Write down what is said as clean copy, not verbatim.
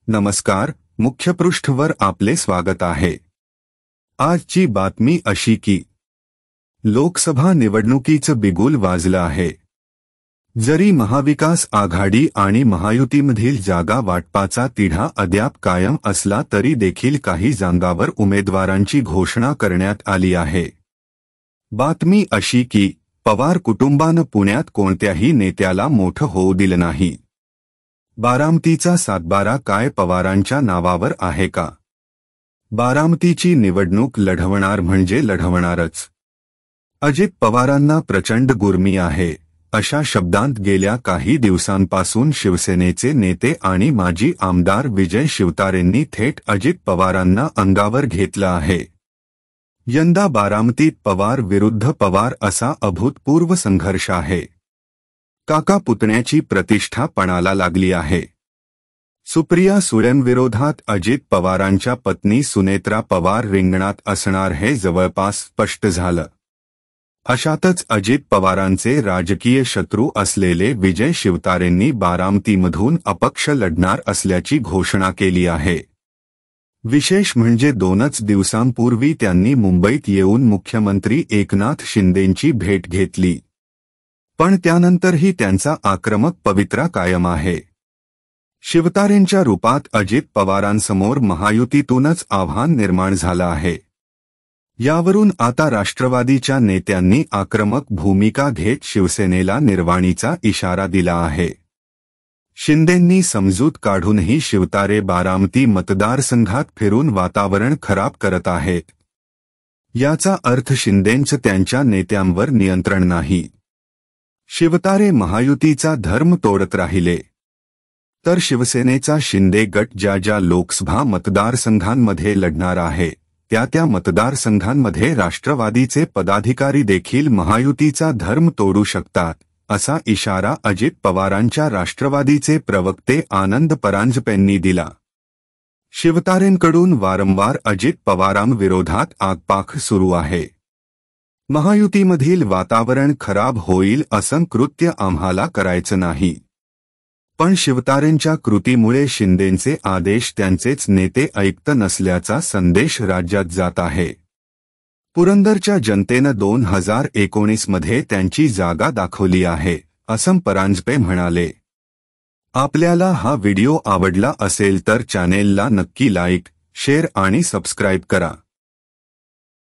नमस्कार, मुख्यपृष्ठवर आपले स्वागत आहे। आजची बातमी अशी की लोकसभा निवडणुकीचं बिगुल वाजलं आहे। जरी महाविकास आघाडी आणि महायुतीमधील जागा वाटपाचा तिढा अद्याप कायम असला तरी देखील काही जागांवर उमेदवारांची घोषणा करण्यात आली आहे। बातमी अशी की पवार कुटुंबानं पुण्यात कोणत्याही नेत्याला मोठं होऊ दिलं नाही। बारामतीचा सातबारा काय पवारांच्या नावावर आहे का? बारामतीची निवडणूक लढवणार म्हणजे लढवणारच। अजित पवारांना प्रचंड गुर्मी आहे, अशा शब्दांत गेल्या काही दिवसांपासून शिवसेनेचे नेते आणि माजी आमदार विजय शिवतारेंनी थेट अजित पवारांना अंगावर घेतलं आहे। यंदा बारामतीत पवार विरुद्ध पवार असा अभूतपूर्व संघर्ष आहे। काका पुतण्याची प्रतिष्ठा पणाला लागली आहे। सुप्रिया सुळेंविरोधात अजित पवारांच्या पत्नी सुनेत्रा पवार रिंगणात असणार हे जवळपास स्पष्ट झालं। अशातच अजित पवारांचे राजकीय शत्रू असलेले विजय शिवतारेंनी बारामतीमधून अपक्ष लढणार असल्याची घोषणा केली आहे। विशेष म्हणजे 2च दिवसांपूर्वी त्यांनी मुंबईत येऊन मुख्यमंत्री एकनाथ शिंदेंची भेट घेतली। पण त्यानंतरही त्यांचा आक्रमक पवित्रा कायम आहे। शिवतारेंच्या रूपात अजित पवारांसमोर महायुतीतूनच आव्हान निर्माण झालं आहे। यावरून आता राष्ट्रवादीच्या नेत्यांनी आक्रमक भूमिका घेत शिवसेनेला निर्वाणीचा इशारा दिला आहे। शिंदेंनी समजूत काढूनही शिवतारे बारामती मतदारसंघात फिरून वातावरण खराब करत आहेत। याचा अर्थ शिंदेंचं त्यांच्या नेत्यांवर नियंत्रण नाही। शिवतारे महायुतीचा धर्म तोडत राहिले तर शिवसेनेचा शिंदे गट ज्या लोकसभा मतदारसंघांमध्ये लढणार आहे त्या मतदारसंघांमध्ये राष्ट्रवादीचे पदाधिकारी देखील महायुतीचा धर्म तोडू शकतात, असा इशारा अजित पवारांच्या राष्ट्रवादीचे प्रवक्ते आनंद परांजपेंनी दिला। शिवतारेंकडून वारंवार अजित पवारांविरोधात आगपाख सुरू आहे। महायुतीमधील वातावरण खराब होईल असं कृत्य आम्हाला करायचं नाही। पण शिवतारेंच्या कृतीमुळे शिंदेंचे आदेश त्यांचेच नेते ऐकत नसल्याचा संदेश राज्यात जात आहे। पुरंदरच्या जनतेनं 2019 मध्ये त्यांची जागा दाखवली आहे, असं परांजपे म्हणाले। आपल्याला हा व्हिडिओ आवडला असेल तर चॅनेलला नक्की लाईक, शेअर आणि सबस्क्राईब करा।